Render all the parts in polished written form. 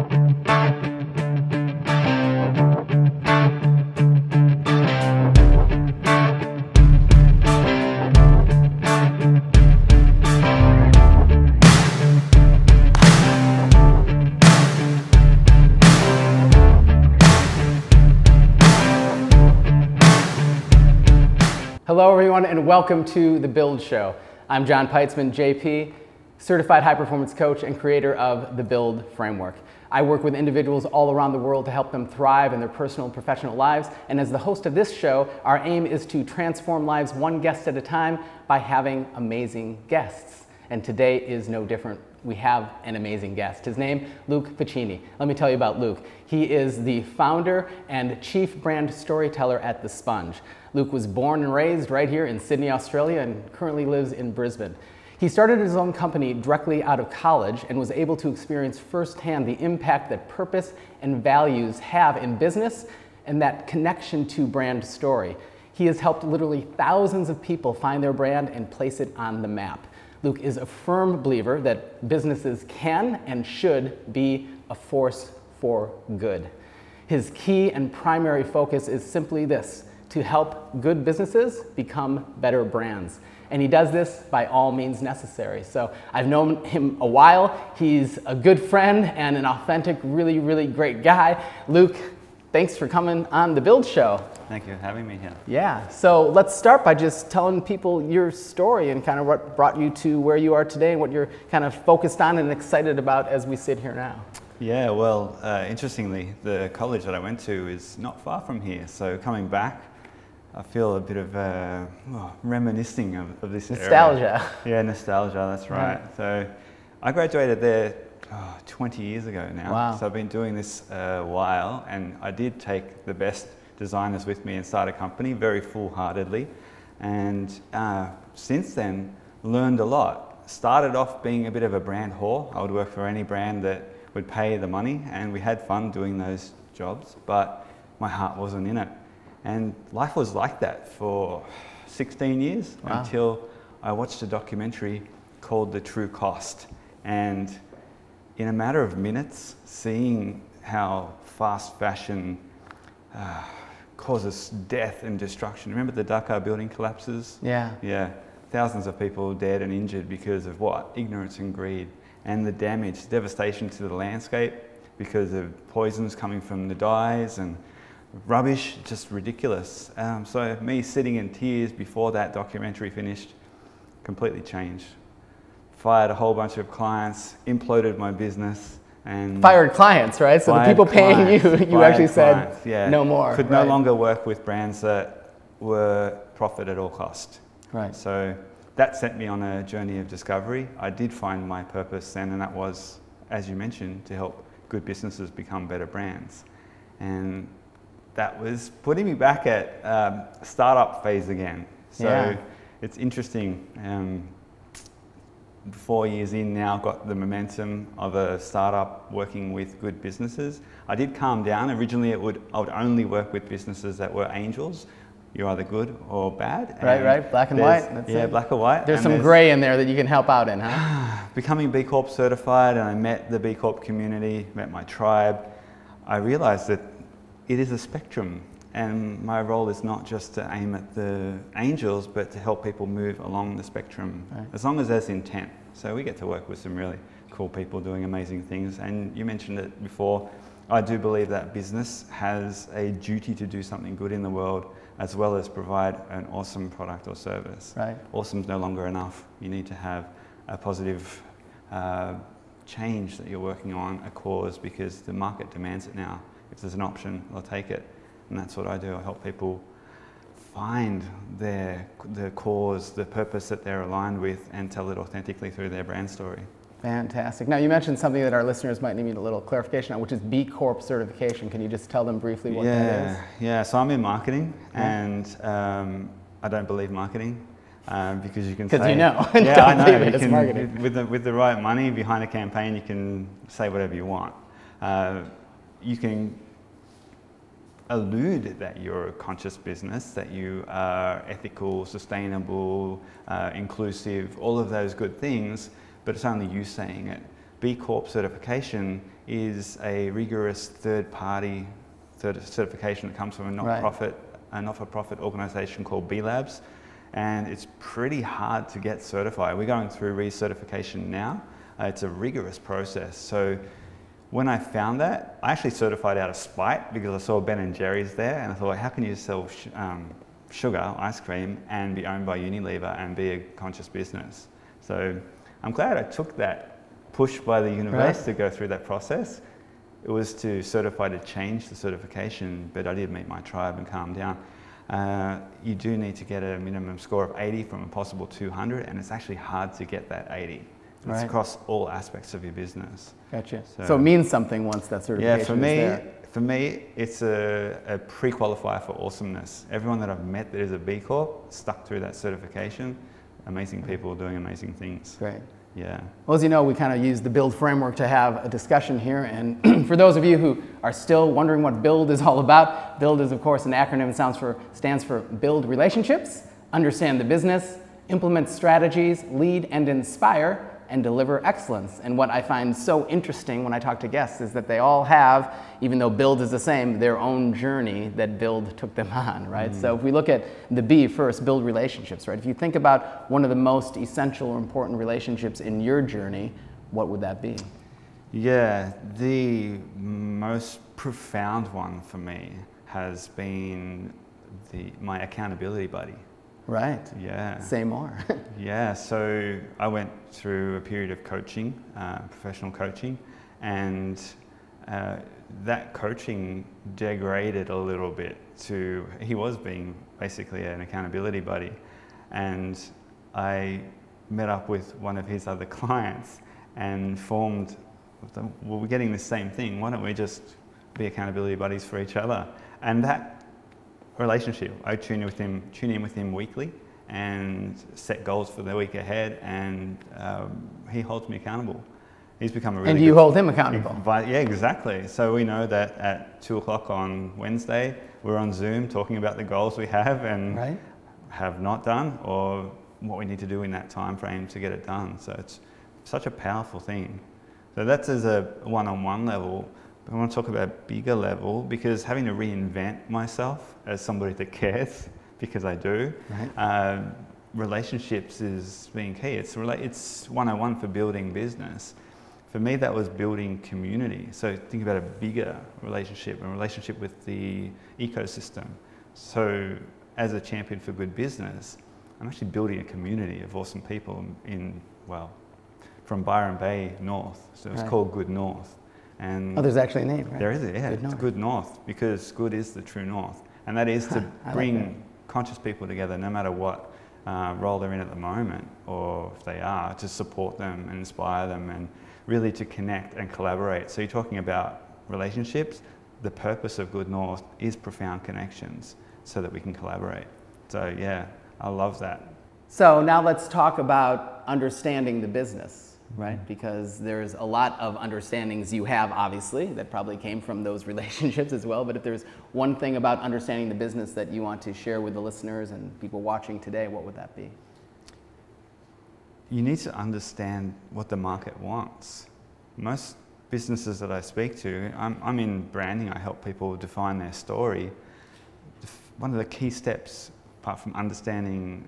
Hello everyone and welcome to The Build Show. I'm John Peitzman, JP, certified high-performance coach and creator of the Build Framework. I work with individuals all around the world to help them thrive in their personal and professional lives, and as the host of this show, our aim is to transform lives one guest at a time by having amazing guests. And today is no different. We have an amazing guest. His name, Luke Faccini. Let me tell you about Luke. He is the founder and chief brand storyteller at The Sponge. Luke was born and raised right here in Sydney, Australia, and currently lives in Brisbane. He started his own company directly out of college and was able to experience firsthand the impact that purpose and values have in business and that connection to brand story. He has helped literally thousands of people find their brand and place it on the map. Luke is a firm believer that businesses can and should be a force for good. His key and primary focus is simply this: to help good businesses become better brands. And he does this by all means necessary. So I've known him a while. He's a good friend and an authentic, really, really great guy. Luke, thanks for coming on The Build Show. Thank you for having me here. Yeah, so let's start by just telling people your story and kind of what brought you to where you are today and what you're kind of focused on and excited about as we sit here now. Yeah, well, interestingly, the college that I went to is not far from here. So coming back, I feel a bit of reminiscing of this nostalgia. Era. Yeah, nostalgia, that's right. So I graduated there 20 years ago now. Wow. So I've been doing this a while, and I did take the best designers with me and start a company very full-heartedly. And since then, learned a lot. Started off being a bit of a brand whore. I would work for any brand that would pay the money, and we had fun doing those jobs, but my heart wasn't in it. And life was like that for 16 years until I watched a documentary called The True Cost. And in a matter of minutes, seeing how fast fashion causes death and destruction. Remember the Dhaka building collapses? Yeah. Yeah. Thousands of people dead and injured because of what? Ignorance and greed. And the damage, devastation to the landscape because of poisons coming from the dyes and rubbish, just ridiculous. So me sitting in tears before that documentary finished completely changed. Fired a whole bunch of clients, imploded my business. And fired clients, right? So the people paying you actually said no more. Could no longer work with brands that were profit at all cost. Right. So that sent me on a journey of discovery. I did find my purpose then, and that was, as you mentioned, to help good businesses become better brands. And that was putting me back at startup phase again. So it's interesting. 4 years in now, got the momentum of a startup working with good businesses. I did calm down. Originally, I would only work with businesses that were angels. You're either good or bad. Right, black and white. That's it. Black or white. There's some gray in there that you can help out in, huh? Becoming B Corp certified, and I met the B Corp community, met my tribe. I realized that it is a spectrum, and my role is not just to aim at the angels, but to help people move along the spectrum, as long as there's intent. So we get to work with some really cool people doing amazing things. And you mentioned it before, I do believe that business has a duty to do something good in the world, as well as provide an awesome product or service. Right. Awesome's no longer enough. You need to have a positive change that you're working on, a cause, because the market demands it now. If there's an option, they'll take it. And that's what I do. I help people find the cause, the purpose that they're aligned with, and tell it authentically through their brand story. Fantastic. Now, you mentioned something that our listeners might need a little clarification on, which is B Corp certification. Can you just tell them briefly what that is? Yeah, so I'm in marketing, and I don't believe marketing. Because you can say... Because you know. Yeah, I know. It's marketing. With the right money behind a campaign, you can say whatever you want. You can allude that you're a conscious business, that you are ethical, sustainable, inclusive, all of those good things, but it's only you saying it. B Corp certification is a rigorous third-party certification that comes from a not-for-profit organisation called B Labs, and it's pretty hard to get certified. We're going through recertification now. It's a rigorous process. So when I found that, I actually certified out of spite because I saw Ben and Jerry's there, and I thought, how can you sell sugar, ice cream, and be owned by Unilever and be a conscious business? So I'm glad I took that push by the universe to go through that process. It was to certify to change the certification, but I did meet my tribe and calm down. You do need to get a minimum score of 80 from a possible 200, and it's actually hard to get that 80. It's across all aspects of your business. Gotcha. So it means something once that certification is there. For me, it's a pre-qualifier for awesomeness. Everyone that I've met that is a B Corp stuck through that certification. Amazing people doing amazing things. Great. Yeah. Well, as you know, we kind of use the BUILD framework to have a discussion here. And for those of you who are still wondering what BUILD is all about, BUILD is, of course, an acronym that stands for Build Relationships, Understand the Business, Implement Strategies, Lead and Inspire, and Deliver Excellence. And what I find so interesting when I talk to guests is that they all have, even though BUILD is the same, their own journey that BUILD took them on, right? So if we look at the B first, build relationships, right? If you think about one of the most essential or important relationships in your journey, what would that be? Yeah, the most profound one for me has been my accountability buddy. Right. Yeah. Say more. Yeah, so I went through a period of coaching, professional coaching, and that coaching degraded a little bit to, he was being basically an accountability buddy, and I met up with one of his other clients and formed, well, we're getting the same thing, why don't we just be accountability buddies for each other? And that relationship, I tune in with him weekly and set goals for the week ahead, and he holds me accountable. He's become a really And you hold him accountable. Yeah, exactly. So we know that at 2 o'clock on Wednesday, we're on Zoom talking about the goals we have and have not done, or what we need to do in that time frame to get it done. So it's such a powerful thing. So that's as a one-on-one level. I want to talk about a bigger level, because having to reinvent myself as somebody that cares, because I do, relationships is being key. It's 101 for building business. For me, that was building community. So think about a bigger relationship, a relationship with the ecosystem. So as a champion for good business, I'm actually building a community of awesome people in, well, from Byron Bay north. So it's called Good North. And there's actually a name, right? There is, yeah. Good It's Good North, because good is the true north. And that is to bring conscious people together, no matter what role they're in at the moment, or if they are, to support them and inspire them, and really to connect and collaborate. So you're talking about relationships. The purpose of Good North is profound connections so that we can collaborate. So yeah, I love that. So now let's talk about understanding the business, right? Because there's a lot of understandings you have, obviously, that probably came from those relationships as well. But if there's one thing about understanding the business that you want to share with the listeners and people watching today, what would that be? You need to understand what the market wants. Most businesses that I speak to, I'm in branding, I help people define their story. One of the key steps, apart from understanding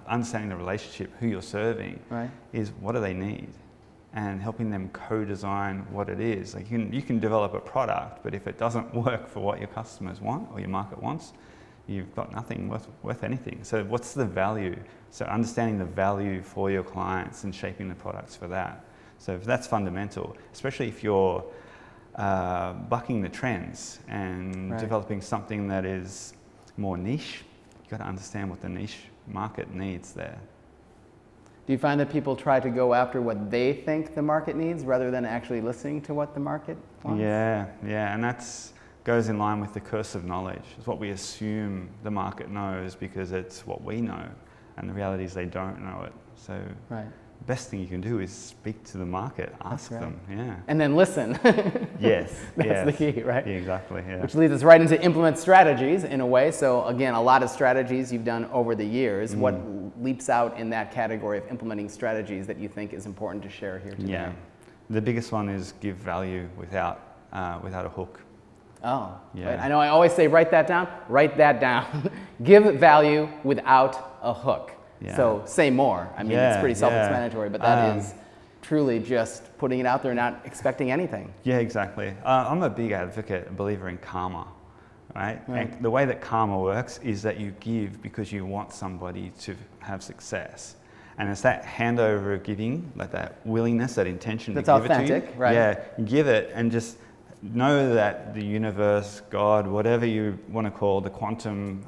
understanding the relationship, who you're serving, is what do they need, and helping them co-design what it is. Like you can develop a product, but if it doesn't work for what your customers want or your market wants, you've got nothing worth anything. So what's the value? So understanding the value for your clients and shaping the products for that. So that's fundamental, especially if you're bucking the trends and developing something that is more niche. You've got to understand what the niche market needs there. Do you find that people try to go after what they think the market needs rather than actually listening to what the market wants? Yeah, and that's goes in line with the curse of knowledge. It's what we assume the market knows because it's what we know, and the reality is they don't know it. So the best thing you can do is speak to the market, ask them, and then listen. Yes, that's the key, right? Yeah, exactly. Yeah. Which leads us right into implement strategies in a way. So again, a lot of strategies you've done over the years. What leaps out in that category of implementing strategies that you think is important to share here today? Yeah, The biggest one is give value without a hook. Oh, Yeah. right. I know I always say write that down. Write that down. Give value without a hook. Yeah. So say more. I mean, it's pretty self-explanatory, but that is truly just putting it out there, not expecting anything. Yeah, exactly. I'm a big advocate, a believer in karma, right? And the way that karma works is that you give because you want somebody to have success. And it's that handover of giving, like that willingness, that intention that's to give authentic, it to you. right? Yeah, give it and just know that the universe, God, whatever you want to call the quantum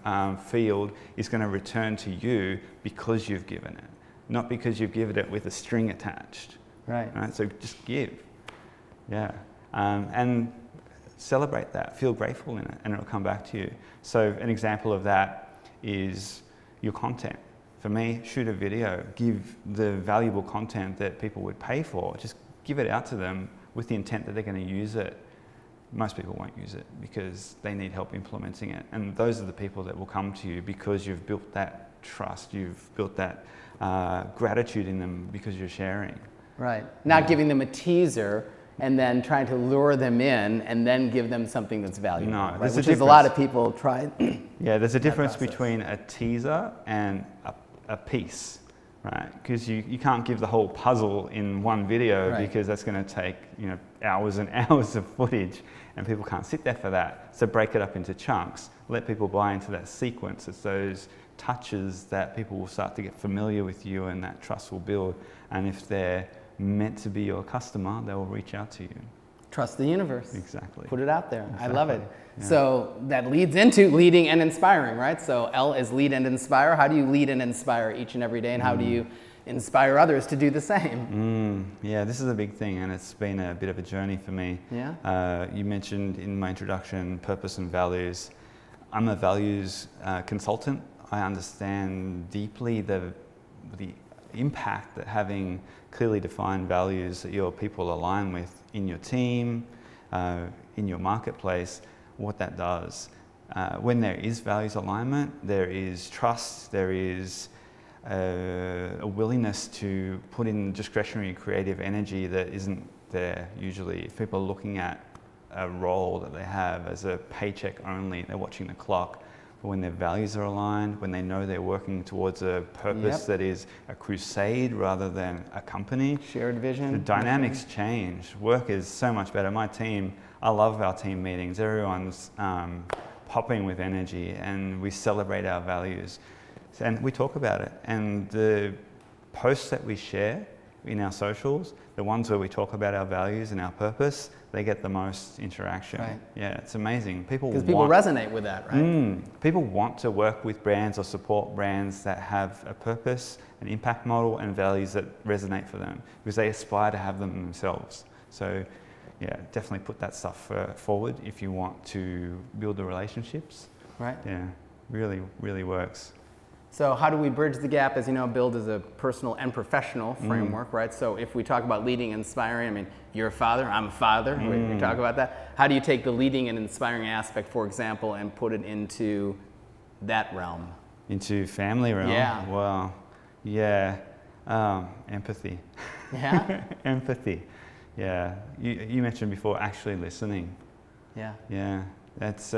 field, is going to return to you because you've given it, not because you've given it with a string attached. Right. So just give. Yeah. And celebrate that. Feel grateful in it, and it'll come back to you. So an example of that is your content. For me, shoot a video, give the valuable content that people would pay for. Just give it out to them with the intent that they're going to use it. Most people won't use it because they need help implementing it. And those are the people that will come to you because you've built that trust, you've built that gratitude in them because you're sharing. Right. Not giving them a teaser and then trying to lure them in and then give them something that's valuable. No, right? there's Which a is a lot of people try. Yeah, there's a difference between a teaser and a piece, right? Because you can't give the whole puzzle in one video because that's going to take hours and hours of footage, and people can't sit there for that. So break it up into chunks. Let people buy into that sequence. It's those touches that people will start to get familiar with you, and that trust will build. And if they're meant to be your customer, they will reach out to you. Trust the universe. Exactly. Put it out there. Exactly. I love it. Yeah. So that leads into leading and inspiring, right? So L is lead and inspire. How do you lead and inspire each and every day, and how do you inspire others to do the same? Yeah, this is a big thing, and it's been a bit of a journey for me. Yeah. You mentioned in my introduction purpose and values. I'm a values consultant. I understand deeply the impact that having clearly defined values that your people align with in your team, in your marketplace, what that does. When there is values alignment, there is trust, there is a willingness to put in discretionary creative energy that isn't there usually. If people are looking at a role that they have as a paycheck only, they're watching the clock. But when their values are aligned, when they know they're working towards a purpose that is a crusade rather than a company, shared vision, the dynamics change. Work is so much better. My team, I love our team meetings. Everyone's popping with energy, and we celebrate our values. And we talk about it. And the posts that we share in our socials, the ones where we talk about our values and our purpose, they get the most interaction. Right. Yeah, it's amazing. Because people resonate with that, right? People want to work with brands or support brands that have a purpose, an impact model, and values that resonate for them because they aspire to have them themselves. So, yeah, definitely put that stuff forward if you want to build the relationships. Right. Yeah, really, really works. So how do we bridge the gap? As you know, Build is a personal and professional framework, right? So if we talk about leading and inspiring, I mean, you're a father, I'm a father, we talk about that. How do you take the leading and inspiring aspect, for example, and put it into that realm? Into family realm? Yeah. Well, yeah, empathy. Yeah? Empathy, yeah. You mentioned before actually listening. Yeah. Yeah, that's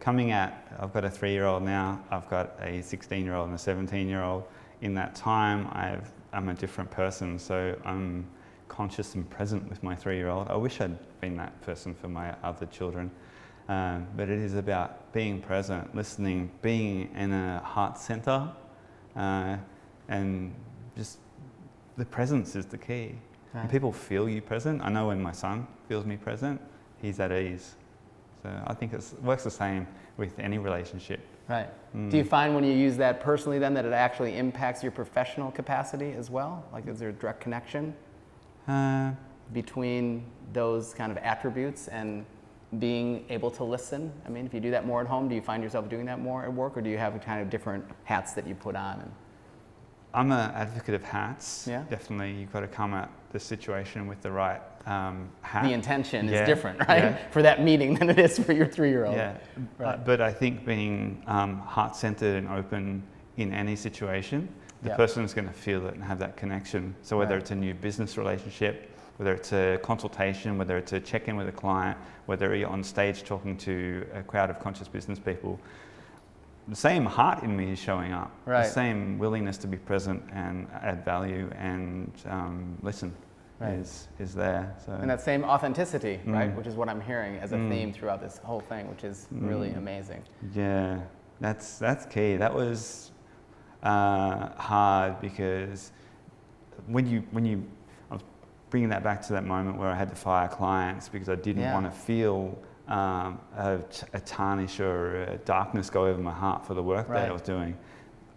coming at, I've got a 3-year-old now, I've got a 16-year-old and a 17-year-old. In that time, I'm a different person, so I'm conscious and present with my 3-year-old. I wish I'd been that person for my other children, but it is about being present, listening, being in a heart center, and just the presence is the key. Right. And people feel you present. I know when my son feels me present, he's at ease. So I think it works the same with any relationship. Right. Do you find when you use that personally then that it actually impacts your professional capacity as well? Like is there a direct connection between those kind of attributes and being able to listen? I mean, if you do that more at home, do you find yourself doing that more at work, or do you have kind of different hats that you put on? I'm an advocate of hats. Yeah. Definitely, you've got to come at the situation with the right hat. The intention is different, right? Yeah. For that meeting than it is for your 3-year-old. Yeah, right. But I think being heart-centered and open in any situation, the person is going to feel it and have that connection. So whether it's a new business relationship whether it's a consultation, whether it's a check-in with a client, whether you're on stage talking to a crowd of conscious business people, the same heart in me is showing up. Right. The same willingness to be present and add value and listen is there. So. And that same authenticity, right, which is what I'm hearing as a theme throughout this whole thing, which is really amazing. Yeah, that's key. That was hard because when you I was bringing that back to that moment where I had to fire clients because I didn't want to feel a tarnish or a darkness go over my heart for the work that I was doing.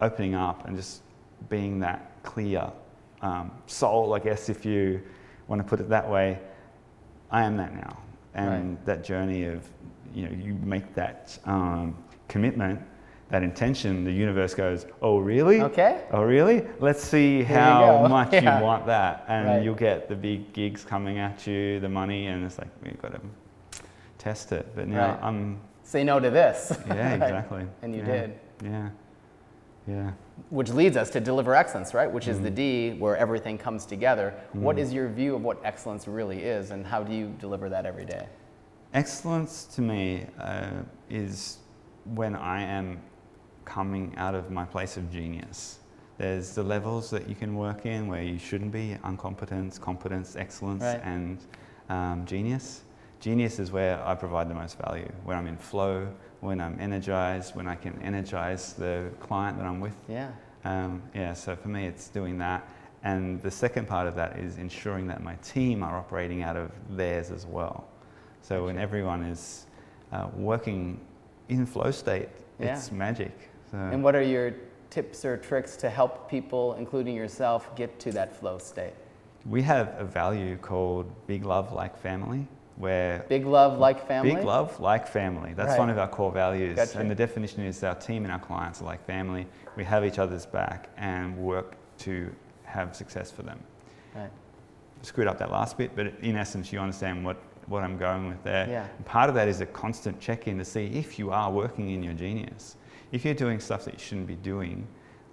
Opening up and just being that clear soul, I guess, if you want to put it that way. I am that now, and that journey of, you know, you make that commitment, that intention, the universe goes, oh really? Okay. Oh really? Let's see how much you want that, and you'll get the big gigs coming at you, the money, and it's like, we've got to test it. But now I'm... Say no to this. Yeah, exactly. And you did. Yeah. Yeah. Which leads us to deliver excellence, right? Which is the D, where everything comes together. What is your view of what excellence really is, and how do you deliver that every day? Excellence to me is when I am coming out of my place of genius. There's the levels that you can work in where you shouldn't be: incompetence, competence, excellence, and genius. Genius is where I provide the most value, when I'm in flow, when I'm energized, when I can energize the client that I'm with. So for me it's doing that. And the second part of that is ensuring that my team are operating out of theirs as well. So when everyone is working in flow state, it's magic. So. And what are your tips or tricks to help people, including yourself, get to that flow state? We have a value called big love like family. Where big love like family? Big love like family. That's one of our core values. Gotcha. And the definition is our team and our clients are like family. We have each other's back and work to have success for them. Right. Screwed up that last bit, but in essence you understand what I'm going with there. Yeah. And part of that is a constant check-in to see if you are working in your genius. If you're doing stuff that you shouldn't be doing,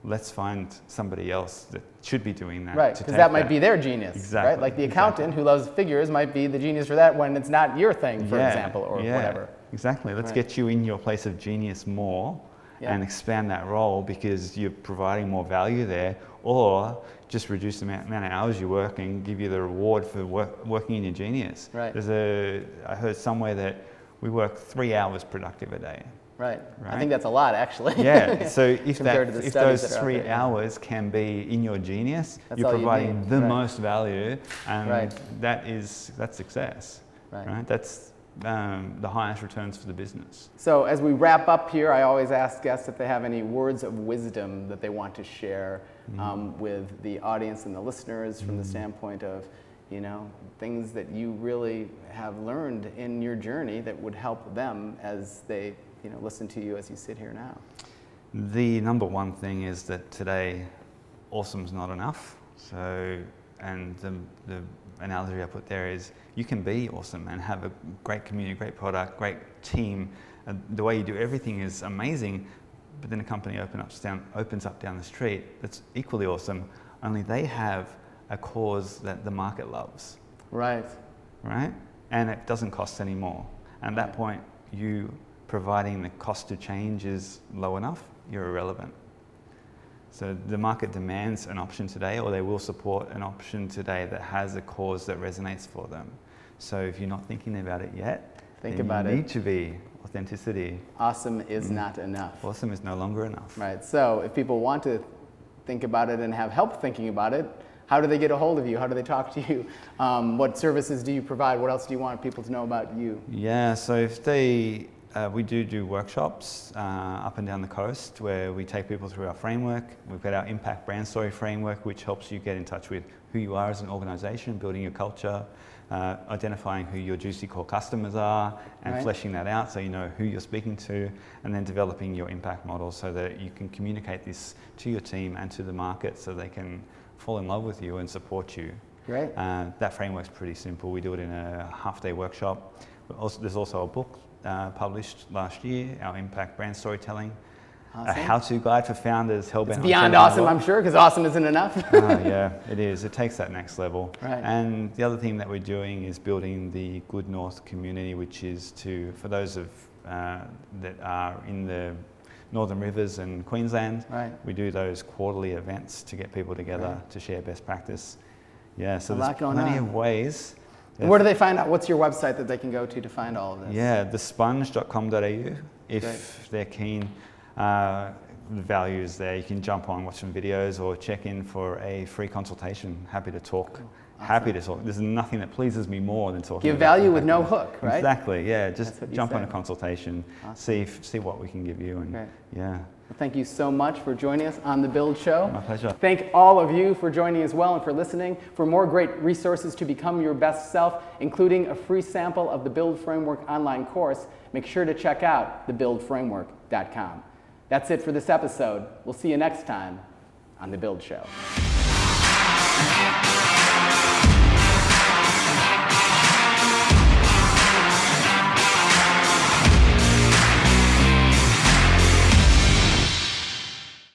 let's find somebody else that should be doing that. Right, because that might be their genius. Exactly. Right? Like the accountant who loves figures might be the genius for that when it's not your thing, for example, or whatever. Exactly. Let's get you in your place of genius more and expand that role because you're providing more value there, or just reduce the amount of hours you work and give you the reward for working in your genius. Right. I heard somewhere that we work 3 hours productive a day. Right. I think that's a lot, actually. Yeah. So if those 3 hours can be in your genius, you're providing the most value, and that's success. Right. That's the highest returns for the business. So as we wrap up here, I always ask guests if they have any words of wisdom that they want to share with the audience and the listeners from the standpoint of, you know, things that you really have learned in your journey that would help them as they, you know, listen to you as you sit here now. The number one thing is that today, awesome's not enough. So, and the analogy I put there is you can be awesome and have a great community, great product, great team. The way you do everything is amazing, but then a company opens up down the street that's equally awesome, only they have a cause that the market loves. Right. Right? And it doesn't cost any more. And at that point, you providing the cost to change is low enough, you're irrelevant. So the market demands an option today, or they will support an option today that has a cause that resonates for them. So if you're not thinking about it yet, think about it. You need to be authenticity. Awesome is not enough. Awesome is no longer enough. Right. So if people want to think about it and have help thinking about it, how do they get a hold of you? How do they talk to you? What services do you provide? What else do you want people to know about you? Yeah, so if they, we do workshops up and down the coast where we take people through our framework. We've got our impact brand story framework, which helps you get in touch with who you are as an organization, building your culture, identifying who your juicy core customers are, and fleshing that out so you know who you're speaking to, and then developing your impact model so that you can communicate this to your team and to the market so they can fall in love with you and support you. Great. That framework's pretty simple. We do it in a half-day workshop. There's also a book published last year, our impact brand storytelling. a how-to guide for founders. It's beyond awesome, I'm sure, because awesome isn't enough. Yeah, it is. It takes that next level. Right. And the other thing that we're doing is building the Good North community, which is for those that are in the Northern Rivers and Queensland. Right. We do those quarterly events to get people together to share best practice. Yeah, so there's plenty of ways. Where do they find out? What's your website that they can go to find all of this? Yeah, thesponge.com.au. If they're keen, the value is there. You can jump on, watch some videos, or check in for a free consultation. Happy to talk. Cool. Awesome. Happy to talk. There's nothing that pleases me more than talking. Give value with no hook, right? Exactly. Yeah. Just jump on a consultation. Awesome. See what we can give you. And yeah. Well, thank you so much for joining us on The Build Show. My pleasure. Thank all of you for joining as well and for listening. For more great resources to become your best self, including a free sample of the Build Framework online course, make sure to check out thebuildframework.com. That's it for this episode. We'll see you next time on The Build Show.